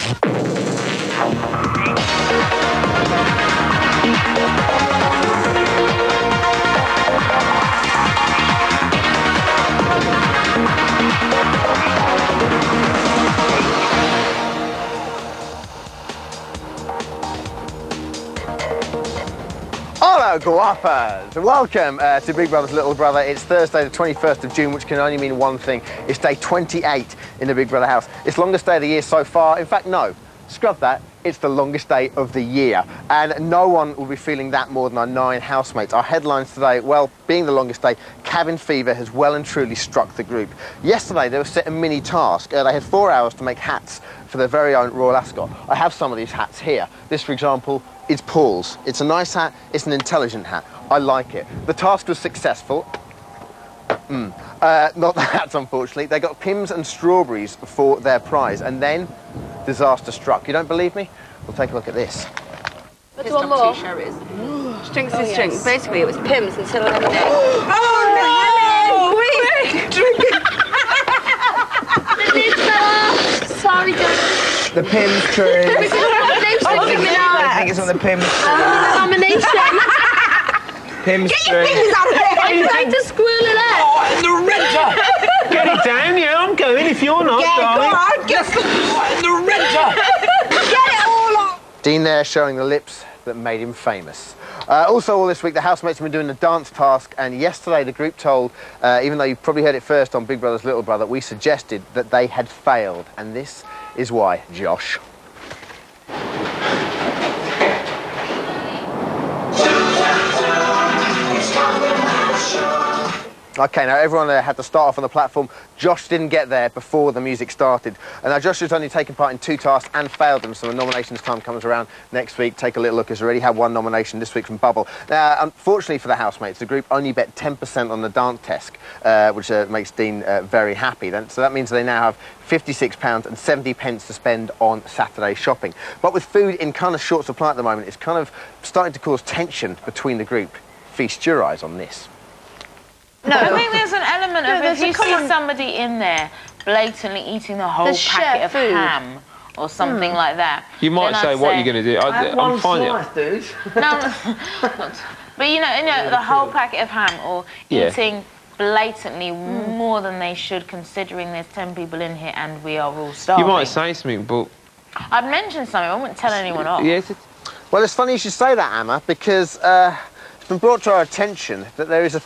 Hello guapas! Welcome to Big Brother's Little Brother. It's Thursday the 21st of June, which can only mean one thing. It's day 28 in the Big Brother house. It's the longest day of the year so far. In fact, no, scrub that. It's the longest day of the year. And no one will be feeling that more than our 9 housemates. Our headlines today, well, being the longest day, cabin fever has well and truly struck the group. Yesterday, they were set a mini task. They had 4 hours to make hats for their very own royal ascot. I have some of these hats here. This, for example, is Paul's. It's a nice hat, it's an intelligent hat. I like it. The task was successful. Not the hats, unfortunately. They got Pims and strawberries for their prize, and then disaster struck. You don't believe me? Well, take a look at this. Let's one more. Cherries. Strings and strings. Basically, it was Pims instead of lemonade. Oh, no! Quick! Drink it! The lid fell off. Sorry, Dad. The Pims tree. I think it's on the Pims tree. Nomination. Pims Get your tree. fingers out of there! I'm trying to squirrel it out. Oh, and the redder! Get it down, yeah, I'm going if you're not, Yeah, darling. go on, get the redder! Get it all off! Dean there showing the lips that made him famous. Also, all this week, the housemates have been doing the dance task, and yesterday the group told, even though you probably heard it first on Big Brother's Little Brother, we suggested that they had failed, and this is why, Josh. OK, now everyone there had to start off on the platform. Josh didn't get there before the music started. And now Josh has only taken part in 2 tasks and failed them, so when nominations time comes around next week, take a little look. He's already had 1 nomination this week from Bubble. Now, unfortunately for the housemates, the group only bet 10% on the dance test, which makes Dean very happy. So that means they now have £56 and 70 pence to spend on Saturday shopping. But with food in kind of short supply at the moment, it's kind of starting to cause tension between the group. Feast your eyes on this. No, I think there's an element of if you see somebody in there blatantly eating the whole packet of ham or something like that. You might say, what are you going to do? I'm fine. Dude. No, but you know, the whole packet of ham or eating blatantly more than they should, considering there's 10 people in here and we are all starving. You might say something, but I'd mention something. I wouldn't tell anyone off. yes. Well, it's funny you should say that, Emma, because it's been brought to our attention that there is a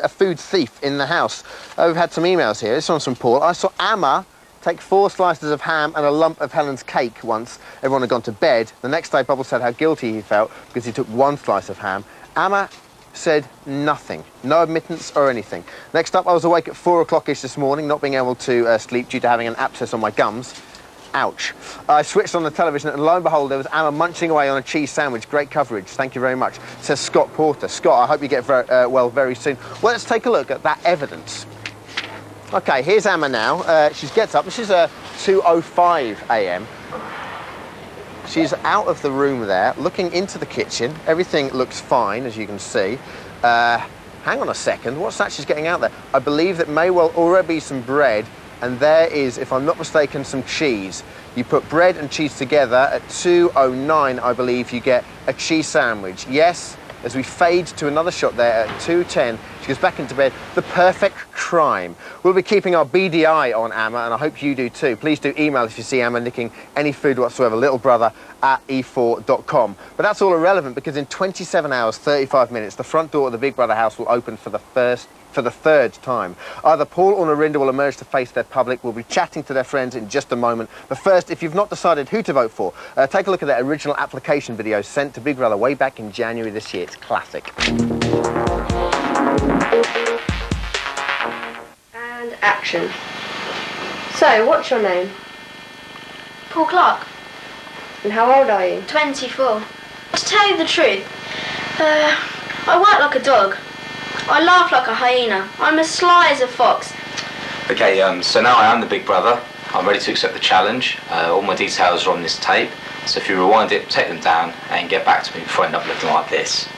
food thief in the house. We've had some emails here. This one's from Paul. I saw Emma take 4 slices of ham and a lump of Helen's cake once. Everyone had gone to bed. The next day, Bubble said how guilty he felt because he took 1 slice of ham. Emma said nothing. No admittance or anything. Next up, I was awake at 4 o'clock-ish this morning, not being able to sleep due to having an abscess on my gums. Ouch. I switched on the television and lo and behold, there was Emma munching away on a cheese sandwich. Great coverage. Thank you very much. Says Scott Porter. Scott, I hope you get well very soon. Well, let's take a look at that evidence. OK, here's Emma now. She gets up. This is 2:05 a.m. She's out of the room there, looking into the kitchen. Everything looks fine, as you can see. Hang on a second. What's that she's getting out there? I believe that may well already be some bread. And there is, if I'm not mistaken, some cheese. You put bread and cheese together at 2:09, I believe, you get a cheese sandwich. Yes, as we fade to another shot there at 2:10, she goes back into bed. The perfect crime. We'll be keeping our BDI on Emma, and I hope you do too. Please do email if you see Emma nicking any food whatsoever, littlebrother@e4.com. But that's all irrelevant because in 27 hours, 35 minutes, the front door of the Big Brother house will open for the 3rd time. Either Paul or Narinda will emerge to face their public. We'll be chatting to their friends in just a moment. But first, if you've not decided who to vote for, take a look at their original application video sent to Big Brother way back in January this year. It's classic. And action. So, what's your name? Paul Clark, And how old are you? 24. To tell you the truth, I work like a dog. I laugh like a hyena. I'm as sly as a fox. Okay, so now I am the Big Brother. I'm ready to accept the challenge. All my details are on this tape. So if you rewind it, take them down and get back to me before I end up looking like this.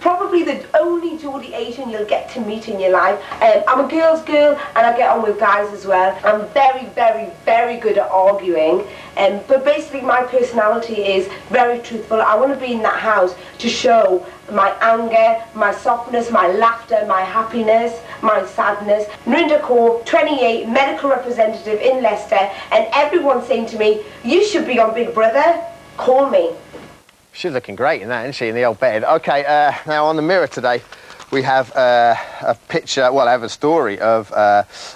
Probably the only Geordie Asian you'll get to meet in your life. I'm a girl's girl and I get on with guys as well. I'm very, very, very good at arguing. But basically my personality is very truthful. I want to be in that house to show my anger, my softness, my laughter, my happiness, my sadness. Narinda Kaur, 28, medical representative in Leicester, and everyone's saying to me, you should be on Big Brother, call me. She's looking great in that, isn't she, in the old bed? OK, now on the mirror today, we have a picture, well, I have a story of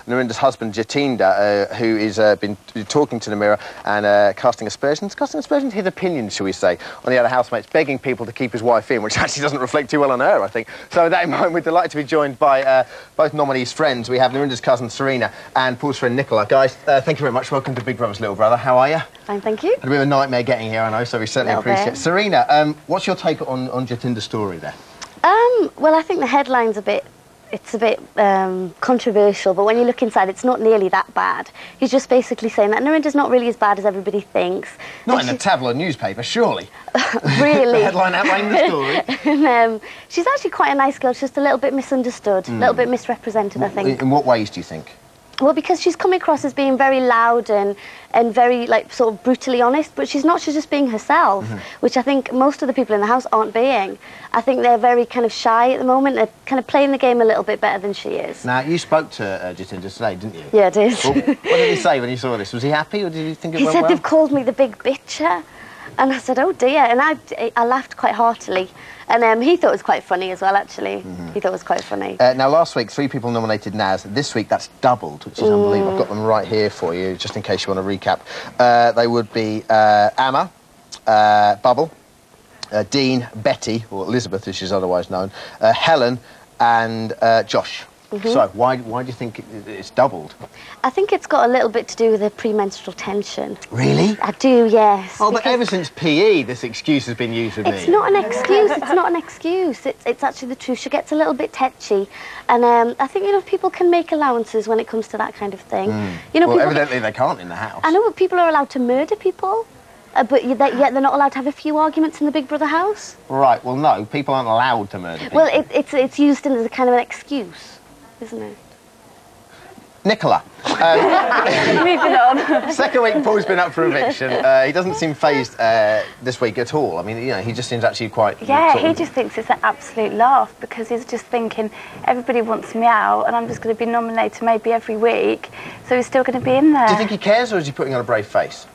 Narinda's husband, Jatinder, who is been talking to the mirror and casting aspersions to his opinions, shall we say, on the other housemates, begging people to keep his wife in, which actually doesn't reflect too well on her, I think. So with that in mind, we're delighted to be joined by both nominees' friends. We have Narinda's cousin, Serena, and Paul's friend, Nicola. Guys, thank you very much. Welcome to Big Brother's Little Brother. How are you? Fine, thank you. Had a bit of a nightmare getting here, I know, so we certainly appreciate it. Serena, what's your take on Jatinder's story there? Well, I think the headline's a bit controversial, but when you look inside, it's not nearly that bad. He's just basically saying that Narinda's not really as bad as everybody thinks. Not in a tabloid newspaper, surely. Really? The headline outlining the story. And, she's actually quite a nice girl, she's just a little bit misunderstood, a little bit misrepresented, I think. In what ways do you think? Well, because she's come across as being very loud and very, like, sort of brutally honest, but she's not, she's just being herself, which I think most of the people in the house aren't being. I think they're very kind of shy at the moment, they're kind of playing the game a little bit better than she is. Now, you spoke to Jatinder today, didn't you? Yeah, I did. Well, what did he say when you saw this? Was he happy, or did he think it went well? He said, they've called me the big bitcher. And I said, oh dear, and I laughed quite heartily. And he thought it was quite funny as well, actually. He thought it was quite funny. Now, last week, 3 people nominated Naz. This week, that's doubled, which is unbelievable. I've got them right here for you, just in case you want to recap. They would be Amma, Bubble, Dean, Betty, or Elizabeth, as she's otherwise known, Helen, and Josh. So, why do you think it's doubled? I think it's got a little bit to do with the premenstrual tension. Really? I do, yes. Oh, but ever since PE, this excuse has been used with me. It's not an excuse, it's not an excuse. It's actually the truth. She gets a little bit tetchy. And I think, you know, people can make allowances when it comes to that kind of thing. You know, well, evidently they can't in the house. I know, but people are allowed to murder people. But yet they're not allowed to have a few arguments in the Big Brother house? Right, well, no, people aren't allowed to murder people. Well, it's used as a kind of an excuse, isn't it? Nicola. Moving on. Second week Paul's been up for eviction. He doesn't seem phased this week at all. I mean, you know, he just seems actually quite... Yeah, he just thinks it's an absolute laugh because he's just thinking, everybody wants me out and I'm just going to be nominated maybe every week, so he's still going to be in there. Do you think he cares, or is he putting on a brave face?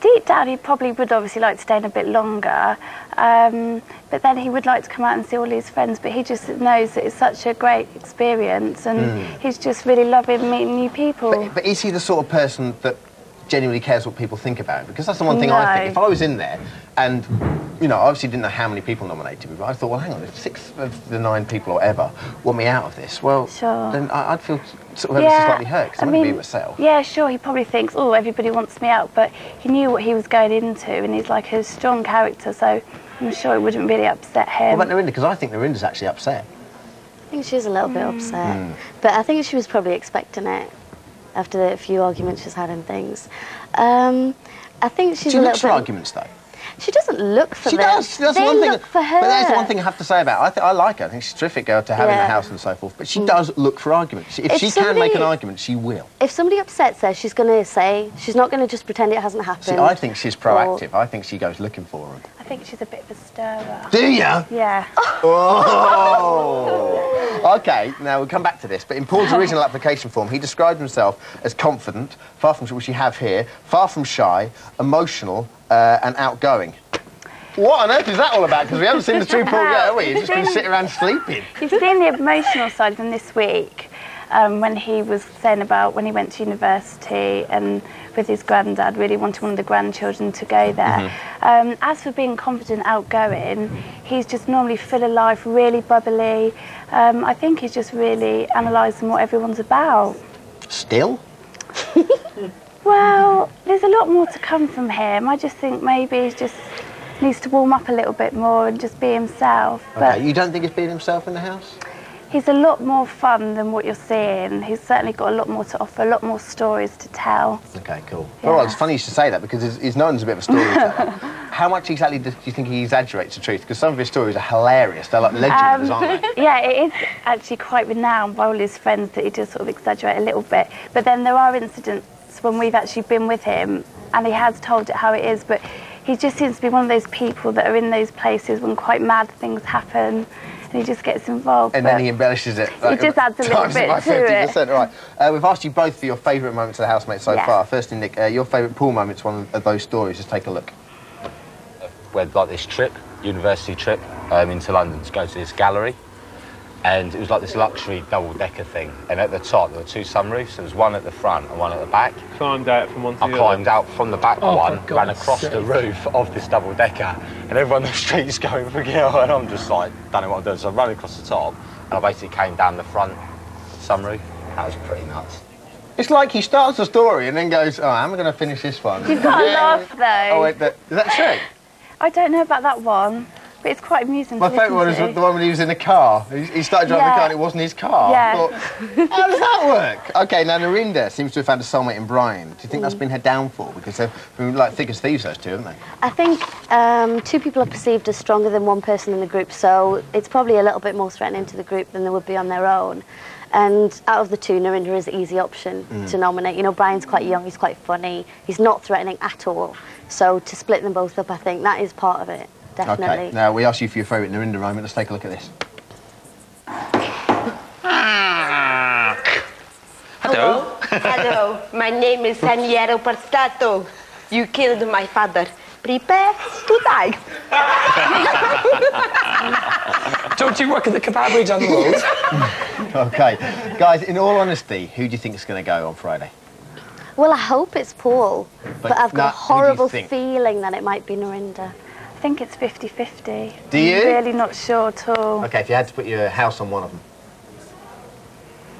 Deep down, he probably would obviously like to stay in a bit longer, but then he would like to come out and see all his friends, but he just knows that it's such a great experience and he's just really loving meeting new people. But is he the sort of person that genuinely cares what people think about him? Because that's the one thing I think. If I was in there and, you know, I obviously didn't know how many people nominated me, but I thought, well, hang on, if 6 of the 9 people or ever want me out of this, well, then I'd feel sort of ever so slightly hurt, because I wouldn't be myself. Yeah, sure, he probably thinks, oh, everybody wants me out, but he knew what he was going into, and he's like a strong character, so I'm sure it wouldn't really upset him. What about Narinda? Because I think Narinda's actually upset. I think she's a little bit upset, but I think she was probably expecting it after the few arguments she's had and things. I think she's a little bit... She looks for arguments, though. She doesn't look for them. She does. They look for her. But there's one thing I have to say about her. I like her. I think she's a terrific girl to have in the house and so forth. But she does look for arguments. If she can make an argument, she will. If somebody upsets her, she's going to say, she's not going to just pretend it hasn't happened. See, I think she's proactive. I think she goes looking for them. I think she's a bit of a stirrer. Do you? Yeah. Oh! OK, now we'll come back to this, but in Paul's original application form, he described himself as confident, far from, which you have here, far from shy, emotional, and outgoing. What on earth is that all about? Because we haven't seen the true Paul yet, have we? He's just going to sit around sleeping. You've seen the emotional side of him this week, when he was saying about when he went to university and with his granddad, really wanted one of the grandchildren to go there. As for being confident, outgoing, he's just normally full of life, really bubbly. I think he's just really analysing what everyone's about. Still? Well, there's a lot more to come from him. I just think maybe he's just needs to warm up a little bit more and just be himself. Okay, but you don't think he's being himself in the house? He's a lot more fun than what you're seeing. He's certainly got a lot more to offer, a lot more stories to tell. Okay, cool. Yeah. Well, it's funny you should say that because he's known as a bit of a storyteller. how much exactly do you think he exaggerates the truth? Because some of his stories are hilarious. They're like legendary, aren't they? Yeah, it is actually quite renowned by all his friends that he does sort of exaggerate a little bit. But then there are incidents when we've actually been with him and he has told it how it is, but he just seems to be one of those people that are in those places when quite mad things happen and he just gets involved. And then he embellishes it. Like, he just adds a little bit to it. All right. We've asked you both for your favourite moments of the housemates so far. Firstly, Nick, your favourite Paul moment's one of those stories. Just take a look. We had like this trip, university trip, into London to go to this gallery. And it was like this luxury double-decker thing. And at the top, there were two sunroofs. There was one at the front and one at the back. Climbed out from one to the other. I climbed out from the back one, ran across the roof of this double-decker, and everyone on the street's going for kill, and I'm just like, don't know what I'm doing. So I ran across the top, and I basically came down the front sunroof. That was pretty nuts. It's like he starts the story and then goes, oh, how am I going to finish this one? You've got to laugh, though. Oh, wait, is that true? I don't know about that one. But it's quite amusing. My favourite one is the one when he was in a car. He started driving the car and it wasn't his car. Yeah. Thought, how does that work? OK, now Narinda seems to have found a soulmate in Brian. Do you think that's been her downfall? Because they've been like thick as thieves, those two, haven't they? I think two people are perceived as stronger than one person in the group, so it's probably a little bit more threatening to the group than they would be on their own. And out of the two, Narinda is the easy option to nominate. You know, Brian's quite young, he's quite funny, he's not threatening at all. So to split them both up, I think that is part of it. Definitely. OK, now we asked you for your favourite Narinda moment. Let's take a look at this. Hello. Hello. My name is Saniero Portato. You killed my father. Prepare to die. Don't you work at the kebab bridge on the road? OK. Guys, in all honesty, who do you think is going to go on Friday? Well, I hope it's Paul, but I've got a horrible think? feeling that it might be Narinda. I think it's 50-50. Do you? I'm really not sure at all. OK, if you had to put your house on one of them,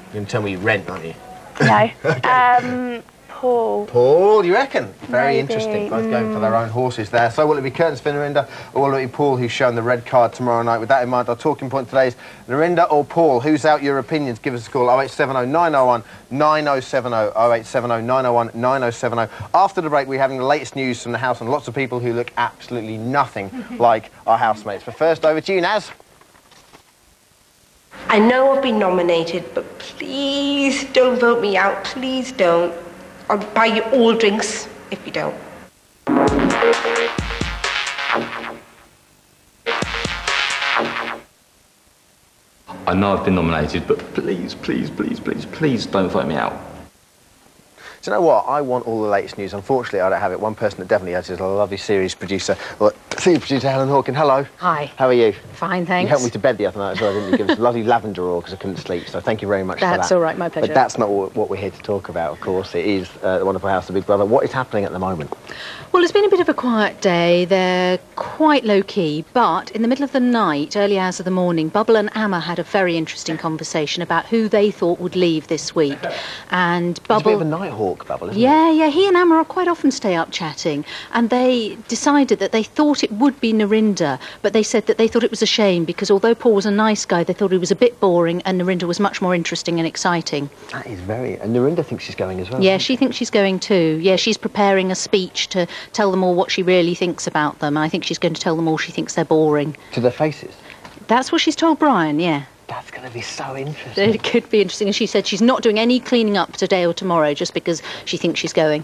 you're going to tell me you rent, aren't you? No. Paul. Paul, you reckon? Very Maybe. interesting. Both going for their own horses there. So will it be Curtains for Narinda, or will it be Paul who's shown the red card tomorrow night? With that in mind, our talking point today is Narinda or Paul. Who's out? Your opinions. Give us a call. 0870 901 9070. 0870 901 9070. After the break, we're having the latest news from the house and lots of people who look absolutely nothing like our housemates. But first, over to you, Naz. I know I've been nominated, but please don't vote me out. Please don't. I'll buy you all drinks if you don't. I know I've been nominated, but please, please, please, please, please don't vote me out. Do you know what? I want all the latest news. Unfortunately, I don't have it. One person that definitely has is a lovely series producer. Well, series producer Helen Hawken. Hello. Hi. How are you? Fine, thanks. You helped me to bed the other night as well, didn't you? Give us a lovely lavender oil because I couldn't sleep. So thank you very much for that. That's all right, my pleasure. But that's not what we're here to talk about, of course. It is the wonderful House of Big Brother. What is happening at the moment? Well, it's been a bit of a quiet day. They're quite low-key, but in the middle of the night, early hours of the morning, Bubble and Amma had a very interesting conversation about who they thought would leave this week. And Bubble... He's a bit of a night hawk, Bubble, isn't he? Yeah, he and Amma quite often stay up chatting, and they decided that they thought it would be Narinda, but they said that they thought it was a shame because although Paul was a nice guy, they thought he was a bit boring and Narinda was much more interesting and exciting. That is very... And Narinda thinks she's going as well. Yeah, she thinks she's going too. Yeah, she's preparing a speech to tell them all what she really thinks about them. I think she's going to tell them all she thinks they're boring. To their faces? That's what she's told Brian, yeah. That's going to be so interesting. It could be interesting. And she said she's not doing any cleaning up today or tomorrow just because she thinks she's going.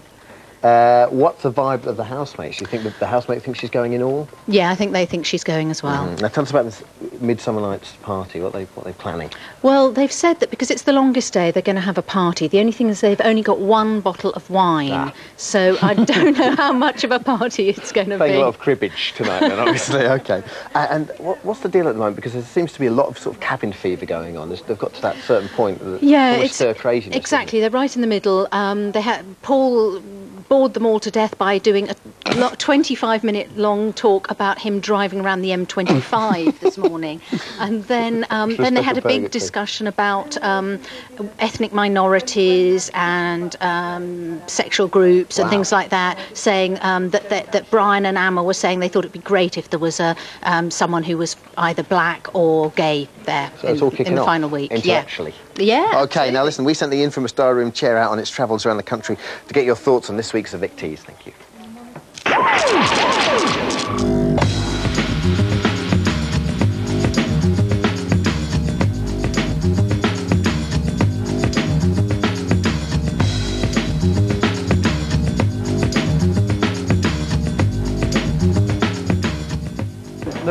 What's the vibe of the housemates? Do you think that the housemates think she's going in all? Yeah, I think they think she's going as well. Now tell us about this Midsummer Night's party, what they're planning. Well, they've said that because it's the longest day, they're going to have a party. The only thing is they've only got one bottle of wine, so I don't know how much of a party it's going to be. Playing a lot of cribbage tonight then, obviously, OK. And what's the deal at the moment? Because there seems to be a lot of sort of cabin fever going on. They've got to that certain point that it's stir craziness. Exactly, they're right in the middle. They had Paul bored them all to death by doing a 25-minute long talk about him driving around the M25 this morning, and then they had a big discussion about ethnic minorities and sexual groups and things like that, saying that Brian and Amma were saying they thought it'd be great if there was someone who was either black or gay there in the final week. Intellectually. Yeah. OK, now listen, we sent the infamous diary room chair out on its travels around the country to get your thoughts on this week's evictees. Thank you.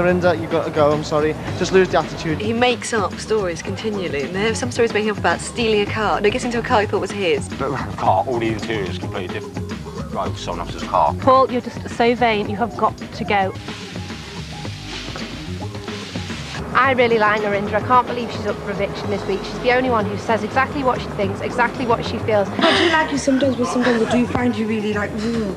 Narinda, you've got to go, I'm sorry. Just lose the attitude. He makes up stories continually. And there are some stories making up about stealing a car. No, gets into a car he thought was his. Car, all the interior is completely different. Drove someone else's car. Paul, you're just so vain. You have got to go. I really like Narinda. I can't believe she's up for eviction this week. She's the only one who says exactly what she thinks, exactly what she feels. I do like you sometimes, but sometimes I do find you really like, ooh.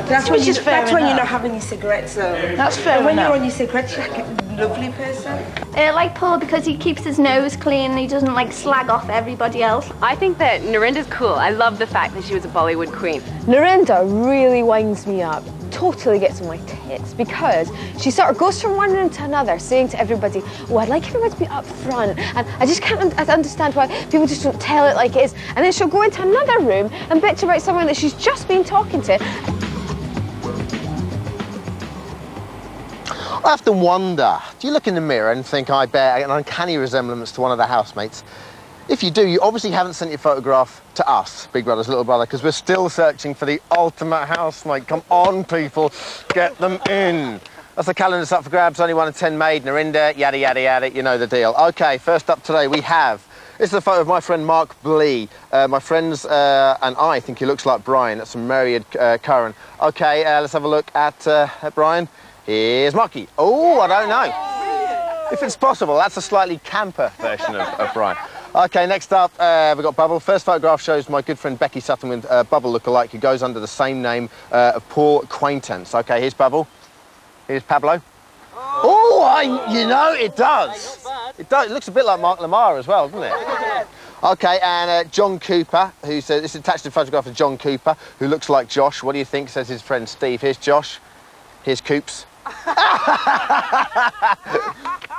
That's when you're not having your cigarettes, though. That's fair when enough. you're on your cigarettes, you're like a lovely person. I like Paul because he keeps his nose clean and he doesn't like slag off everybody else. I think that Narinda's cool. I love the fact that she was a Bollywood queen. Narinda really winds me up. Totally gets on my tits because she sort of goes from one room to another saying to everybody, oh, I'd like everyone to be up front, and I just can't understand why people just don't tell it like it is. And then she'll go into another room and bitch about someone that she's just been talking to. I have to wonder, do you look in the mirror and think I bear an uncanny resemblance to one of the housemates? If you do, you obviously haven't sent your photograph to us, Big Brother's little brother, because we're still searching for the ultimate housemate. Come on, people, get them in. That's the calendar that's up for grabs, only 1 in 10 made, Narinda, yada, yada, yada, you know the deal. OK, first up today we have, this is a photo of my friend Mark Blee. My friends and I think he looks like Brian. That's from Myriad Curran. OK, let's have a look at Brian. Here's Marky. Oh, I don't know. If it's possible, that's a slightly camper version of Brian. OK, next up, we've got Bubble. First photograph shows my good friend Becky Sutton with Bubble lookalike, who goes under the same name of Paul Acquaintance. OK, here's Bubble. Here's Pablo. Oh, you know, it does. It does. It looks a bit like Mark Lamar as well, doesn't it? OK, and John Cooper, who says, this is attached to a photograph of John Cooper, who looks like Josh. What do you think, says his friend Steve. Here's Josh. Here's Coops.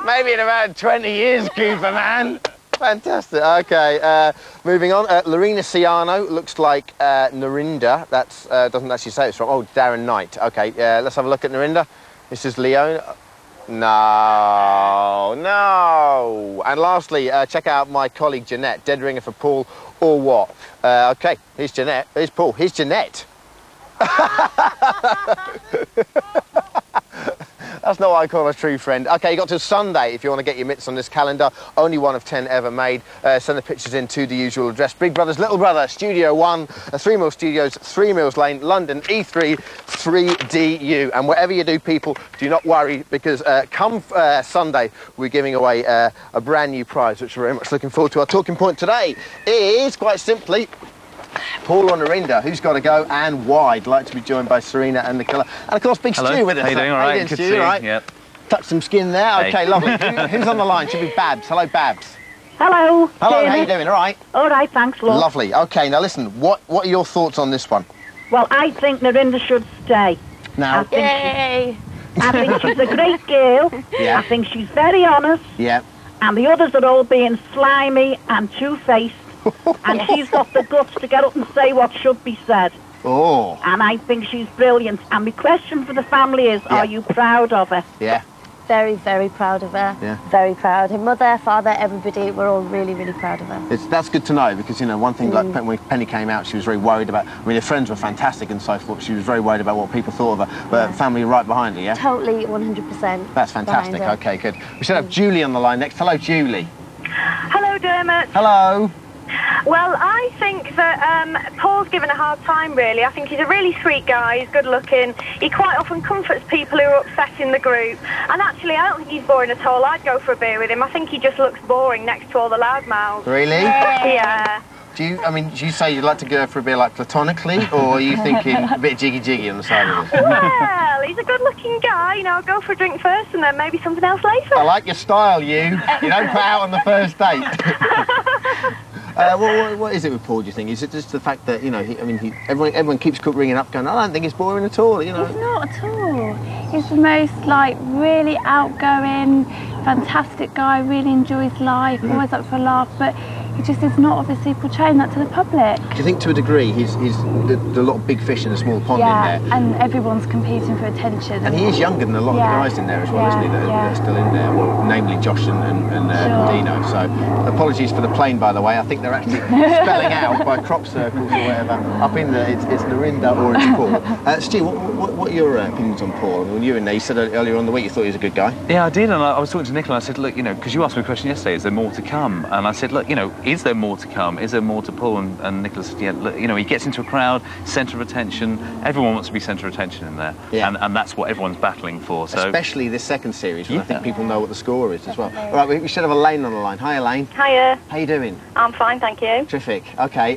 Maybe in about 20 years, Cooper, man. Fantastic. OK, moving on. Lorena Ciano looks like Narinda. That's doesn't actually say it's from. Oh, Darren Knight. OK, let's have a look at Narinda. This is Leon. No, no. And lastly, check out my colleague Jeanette. Dead ringer for Paul or what? OK, here's Jeanette. Here's Paul. Here's Jeanette. That's not what I call a true friend. OK, you got till Sunday if you want to get your mitts on this calendar. Only 1 of 10 ever made. Send the pictures in to the usual address. Big Brother's little brother, Studio 1, 3 Mills Studios, 3 Mills Lane, London, E3 3DU. And whatever you do, people, do not worry, because come Sunday, we're giving away a brand new prize, which we're very much looking forward to. Our talking point today is, quite simply, Paul or Narinda, who's got to go and why? I'd like to be joined by Serena and Nicola. And of course, Big Stu with us. How you doing? All right, good to see you. Right? Yep. Touch some skin there. Hey. OK, lovely. Who's on the line? Should be Babs. Hello, Babs. Hello. Hello, Jamie. how you doing? All right? All right, thanks, love. Lovely. OK, now listen, what are your thoughts on this one? Well, I think Narinda should stay. Now? I think she's a great girl. Yeah. I think she's very honest. Yeah. And the others are all being slimy and two-faced. And she's got the guts to get up and say what should be said. Oh. And I think she's brilliant. And my question for the family is, are you proud of her? Yeah. Very, very proud of her. Yeah. Very proud. Her mother, father, everybody, we're all really, really proud of her. That's good to know, because, you know, one thing, like when Penny came out, she was very worried about, I mean, her friends were fantastic and so forth, she was very worried about what people thought of her, but family right behind her, yeah? Totally, 100%. That's fantastic. OK, good. We should have Julie on the line next. Hello, Julie. Hello, Dermot. Hello. Well, I think that Paul's given a hard time, really. I think he's a really sweet guy, he's good looking. He quite often comforts people who are upset in the group. And actually, I don't think he's boring at all. I'd go for a beer with him. I think he just looks boring next to all the loudmouths. Really? Yeah. Do you say you'd like to go for a beer, like, platonically, or are you thinking a bit jiggy-jiggy on the side of it? Well, he's a good-looking guy. You know, I'll go for a drink first and then maybe something else later. I like your style, you. You don't put out on the first date. What is it with Paul, do you think? Is it just the fact that, you know, everyone keeps ringing up going, I don't think it's boring at all, you know? He's not at all. He's the most, like, really outgoing, fantastic guy, really enjoys life, always up for a laugh, but He just is not obviously portraying that to the public. Do you think to a degree there's a lot of big fish in a small pond in there? And everyone's competing for attention. And he is younger than a lot of the guys in there as well, isn't he, that are still in there? Well, namely Josh and Dino. So apologies for the plane, by the way. I think they're actually spelling out by crop circles or whatever. Up in there, it's Narinda or it's Paul. Stu, what are your opinions on Paul? I mean, when you were in there, you said earlier on the week you thought he was a good guy. Yeah, I did, and I was talking to Nicola and I said, look, you know, because you asked me a question yesterday, is there more to come? And I said, look, you know, is there more to come? Is there more to Paul? And Nicola said, yeah, look, you know, he gets into a crowd, centre of attention. Everyone wants to be centre of attention in there. Yeah. And that's what everyone's battling for. So especially this second series, when I think people know what the score is as well. All right, we should have Elaine on the line. Hi, Elaine. Hiya. How you doing? I'm fine, thank you. Terrific. OK,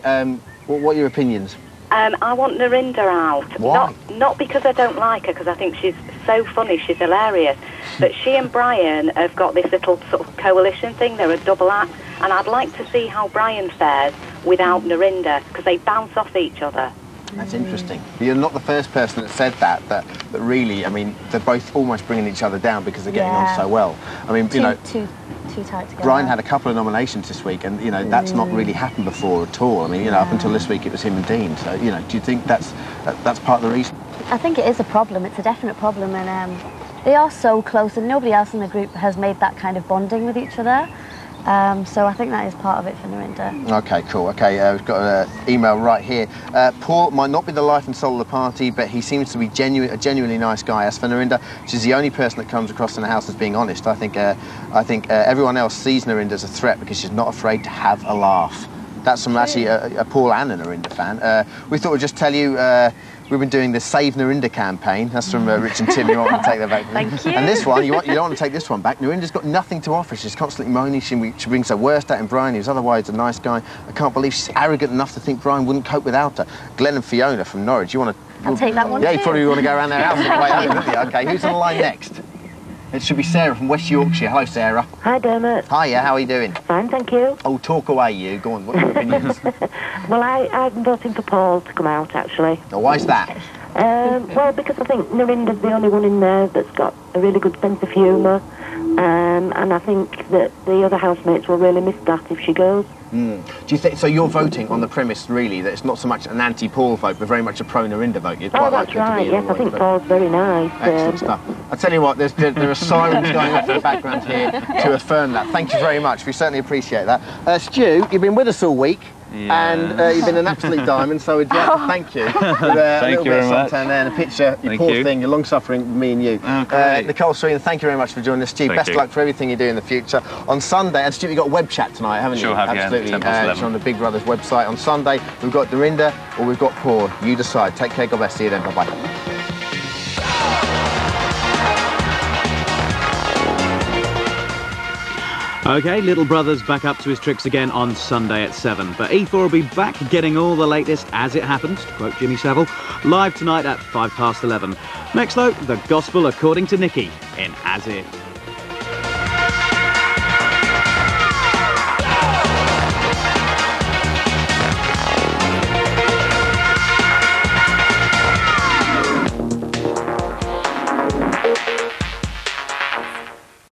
what are your opinions? I want Narinda out. Why? Not because I don't like her, because I think she's so funny, she's hilarious. But she and Brian have got this little sort of coalition thing, they're a double act, and I'd like to see how Brian fares without Narinda, because they bounce off each other. That's interesting. You're not the first person that said that really, I mean, they're both almost bringing each other down because they're getting on so well. I mean, you know, too tight together. Brian had a couple of nominations this week, and you know that's not really happened before at all. I mean, you know, up until this week it was him and Dean. So, you know, do you think that's part of the reason? I think it is a problem. It's a definite problem, and they are so close, and nobody else in the group has made that kind of bonding with each other. So I think that is part of it for Narinda. OK, cool. OK, we've got an email right here. Paul might not be the life and soul of the party, but he seems to be a genuinely nice guy. As for Narinda, she's the only person that comes across in the house as being honest. I think everyone else sees Narinda as a threat because she's not afraid to have a laugh. That's from actually a Paul and a Narinda fan. We thought we'd just tell you we've been doing the Save Narinda campaign. That's from Rich and Tim. You want to take that back? Thank you. And this one, you don't want to take this one back. Narinda's got nothing to offer. She's constantly moaning. She brings her worst out in Brian, who's otherwise a nice guy. I can't believe she's arrogant enough to think Brian wouldn't cope without her. Glenn and Fiona from Norwich. You want to? I'll take that one. Yeah, you probably want to go around their house and play home, don't you? OK, who's on the line next? It should be Sarah from West Yorkshire. Hello, Sarah. Hi, Dermot. Hiya, how are you doing? Fine, thank you. Oh, talk away, you. Go on, what are your opinions? Well, I'm voting for Paul to come out, actually. Oh, why's that? Well, because I think Narinda's the only one in there that's got a really good sense of humour, and I think that the other housemates will really miss that if she goes. Do you think so? You're voting on the premise, really, that it's not so much an anti-Paul vote, but very much a pro-Narinda vote. You'd quite like it to be yes, I think Paul's very nice. Excellent stuff. I tell you what, there are sirens going off in the background here to affirm that. Thank you very much. We certainly appreciate that. Stu, you've been with us all week. Yeah. And you've been an absolute diamond, so we'd like to thank you for a little bit of suntan there and a picture, you poor thing, you're long-suffering, me and you. Okay. Nicole Sreen, thank you very much for joining us. Stu, best luck for everything you do in the future. On Sunday, and Stu, you've got a web chat tonight, haven't you? Sure have, absolutely. Yeah. It's on the Big Brothers website. On Sunday, we've got Narinda or we've got Paul. You decide. Take care, God bless. See you then. Bye-bye. OK, Little Brother's back up to his tricks again on Sunday at 7. But E4 will be back getting all the latest as it happens, to quote Jimmy Savile, live tonight at 11:05. Next though, the Gospel according to Nikki in As If.